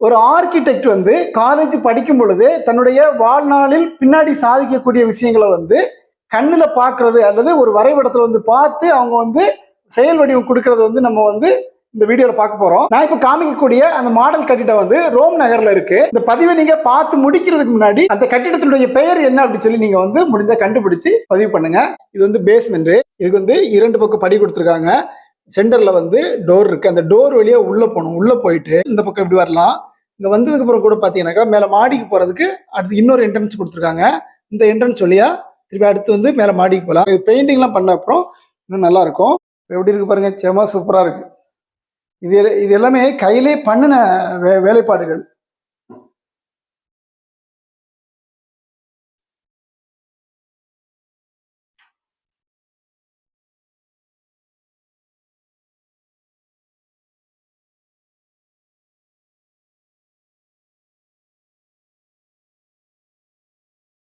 ஒரு ஆர்கிடெக்ட் வந்து காலேஜ் படிக்கும் பொழுது தன்னுடைய வாழ்நாளில் பின்னாடி சாதிக்கக்கூடிய விஷயங்களை வந்து கண்ணுல பாக்குறது அல்லது ஒரு வரைபடத்துல வந்து பார்த்து அவங்க வந்து செயல் வடிவம் கொடுக்கறது வந்து நம்ம வந்து இந்த வீடியோல பார்க்க போறோம். நான் இப்ப காமிக்கக்கூடிய அந்த மாடல் கட்டிடம் வந்து ரோம் நகர்ல இருக்கு. இந்த பதிவை நீங்க பார்த்து முடிக்கிறதுக்கு முன்னாடி அந்த கட்டிடத்தினுடைய பெயர் என்ன அப்படின்னு சொல்லி நீங்க வந்து முடிஞ்சா கண்டுபிடிச்சு பதிவு பண்ணுங்க. இது வந்து பேஸ்மெண்ட். இதுக்கு வந்து 2 பக்கம் படி கொடுத்துருக்காங்க. சென்டர்ல வந்து டோர் இருக்கு. அந்த டோர் வழியா உள்ள போகணும். உள்ள போயிட்டு இந்த பக்கம் இப்படி வரலாம். இங்க வந்ததுக்கு அப்புறம் கூட பாத்தீங்கன்னாக்கா மேல மாடிக்கு போறதுக்கு அடுத்து இன்னொரு என்ட்ரன்ஸ் கொடுத்துருக்காங்க. இந்த என்ட்ரன்ஸ் வழியா திருப்பி அடுத்து வந்து மேல மாடிக்கு போகலாம். இது பெயிண்டிங் எல்லாம் பண்ண அப்புறம் இன்னும் நல்லா இருக்கும். எப்படி இருக்கு பாருங்க, செம சூப்பரா இருக்கு. இது எல்லாமே கையிலே பண்ணின வேலைப்பாடுகள்.